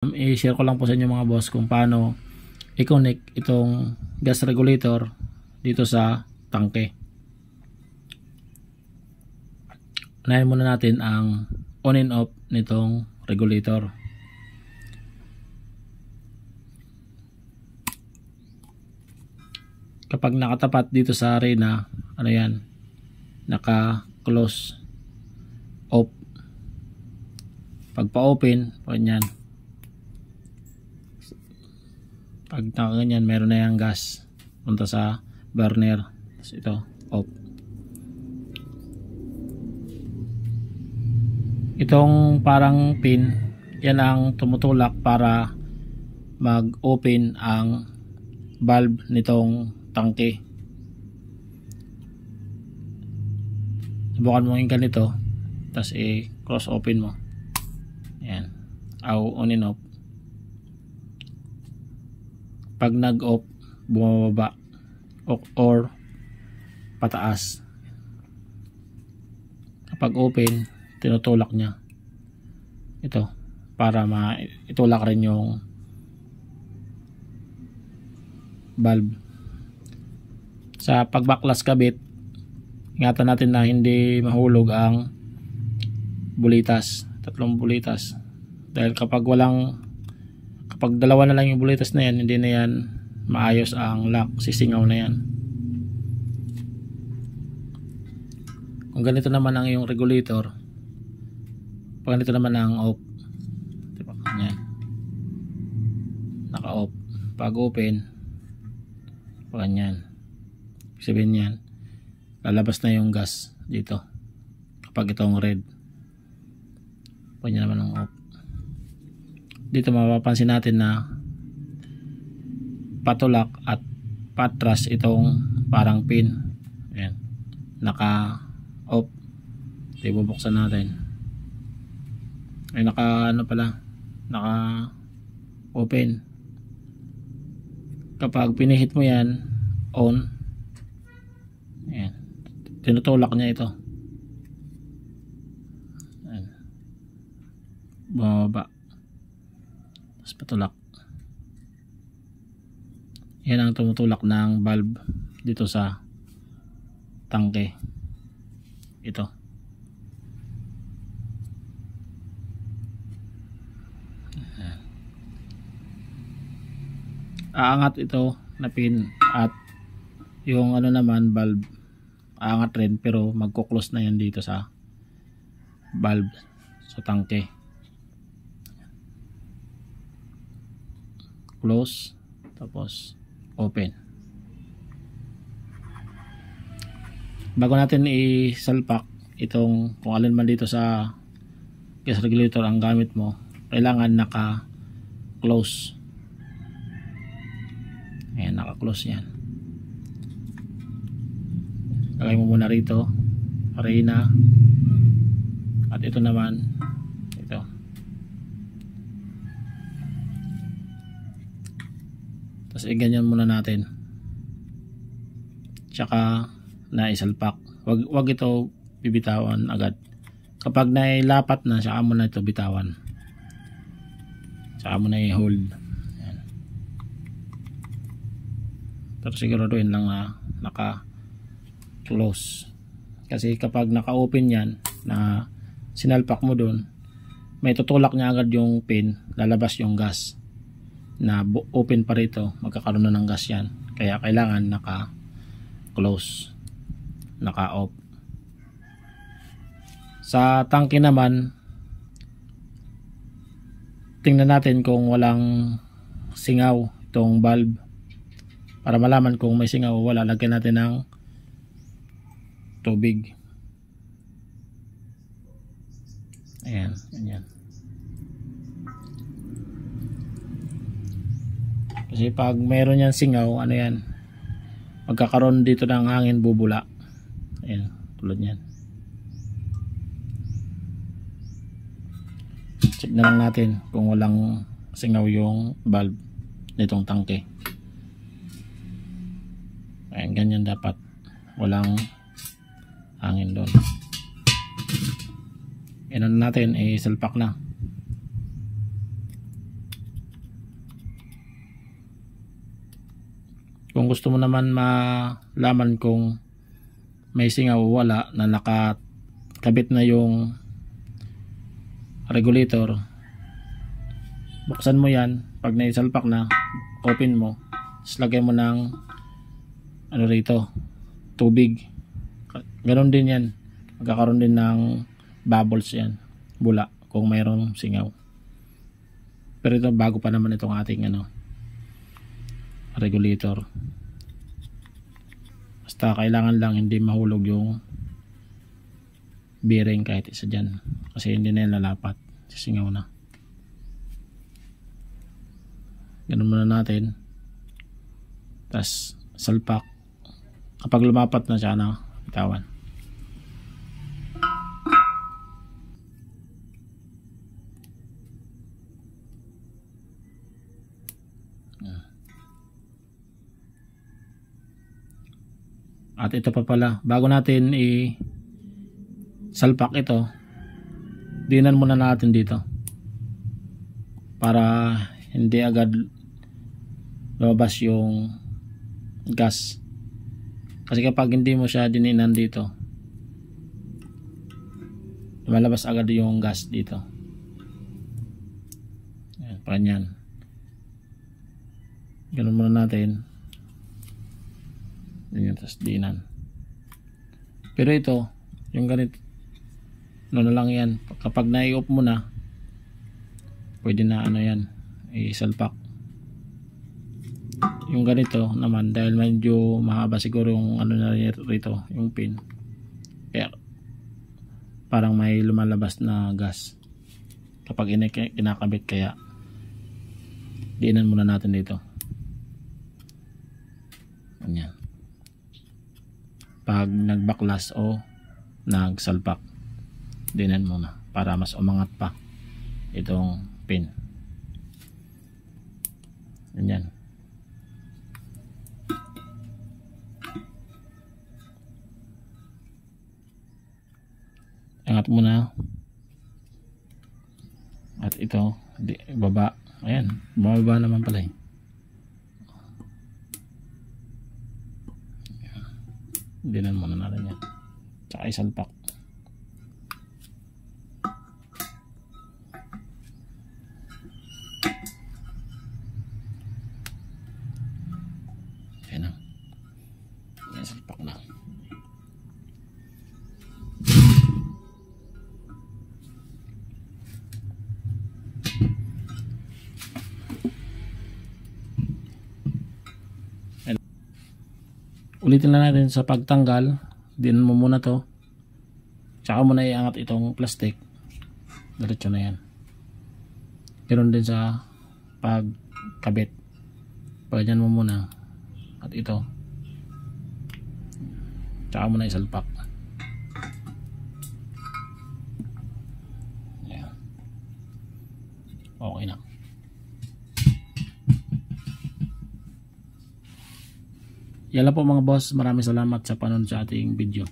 I-share ko lang po sa inyo mga boss kung paano i-connect itong gas regulator dito sa tangke. Unahin muna natin ang on and off nitong regulator. Kapag nakatapat dito sa arena, ano yan, naka-close off. Pag pa-open, ganyan. Pag nakaganyan, meron na yung gas punta sa burner. Tapos ito, off. Itong parang pin, yan ang tumutulak para mag-open ang valve nitong tangke. Subukan mo yung ganito, tapos i-cross open mo. Yan, on and off. Pag nag-off, bumababa or pataas. Kapag open, tinutulak niya ito para itulak rin yung valve. Sa pagbaklas kabit, ingatan natin na hindi mahulog ang bulitas, 3 bulitas, dahil kapag dalawa na lang yung bulitas na yan, hindi na yan maayos ang lock, sisingaw na yan. Kung ganito naman ang iyong regulator, pag ganito naman ang off, diba? Yan, naka off. Pag open, pag ganyan, sabihin yan, lalabas na yung gas dito kapag itong red. Pag yan naman ang off, dito mapapansin natin na patulak at patras itong parang pin. Ayan, naka off. Ito bubuksan natin, ay naka open. Kapag pinihit mo yan on, ayan, tinutulak niya ito. Ayan, bumaba, tapos patulak. Yan ang tumutulak ng valve dito sa tangke. Ito. Aangat ito na pin, at yung ano naman valve aangat rin, pero magko-close na yan dito sa valve sa tangke. Close, tapos open. Bago natin isalpak itong kung alin man dito sa gas regulator ang gamit mo, kailangan naka-close. Ayan, naka-close yan. Lagay mo muna rito, arena, at ito naman, ito. Tapos ganyan muna natin, tsaka naisalpak. Wag ito bibitawan agad. Kapag nailapat na, tsaka mo na ito bitawan, tsaka mo na i-hold. Pero siguraduhin lang na naka-close, kasi kapag naka-open yan na sinalpak mo dun, may tutulak niya agad yung pin, lalabas yung gas na open pa rito, magkakaroon na ng gas yan. Kaya kailangan naka-close, naka-off. Sa tangke naman, tingnan natin kung walang singaw itong valve. Para malaman kung may singaw o wala, lagyan natin ng tubig. Ayan, ganyan. Kasi pag mayroon yan singaw, ano yan, magkakaroon dito ng hangin, bubula. Ayan, tulad yan. Check na lang natin kung walang singaw yung valve nitong tangke. Ayan, ganyan dapat, walang hangin doon. Yan natin, salpak na. Kung gusto mo naman malaman kung may singaw o wala na nakakabit na yung regulator, buksan mo yan. Pag naisalpak na, open mo, tapos lagay mo ng ano rito, tubig. Ganon din yan, magkakaroon din ng bubbles yan, bula, kung mayroong singaw. Pero ito, bago pa naman itong ating regulator. Basta kailangan lang hindi mahulog yung bearing kahit isa dyan, kasi hindi na lalapat, sisingaw na. Ganun muna natin, tas salpak. Kapag lumapat na siya, bitawan. At ito pa pala, bago natin salpak ito, dinan muna natin dito para hindi agad lumabas yung gas. Kasi kapag hindi mo siya dininan dito, lumalabas agad yung gas dito. Ayan, panyan. Ganun muna natin. Yun, tapos dinan. Pero ito, yung ganito, ano na lang yan. Kapag na-i-off mo na, pwede na yan, isalpak. Yung ganito naman, dahil medyo mahaba siguro yung na rito, yung pin. Kaya, parang may lumalabas na gas kapag kinakabit, kaya diinan muna natin dito. Ganyan. Pag nagbaklas o nagsalpak, dinan muna para mas umangat pa itong pin. Ganyan. Angat muna. At ito, baba. Ayan, bumaba naman pala eh. Dinan muna natin yan, tsaka isalpak. Ayan na, isalpak na. Ulitin na natin sa pagtanggal. Dinan mo muna to, tsaka mo na iangat itong plastic, diretso na yan. Ganoon din sa pagkabit, pagyan mo muna, at ito tsaka mo na isalpak. Ayan. Okay na. Yan lang po mga boss, maraming salamat sa panonood sa ating video.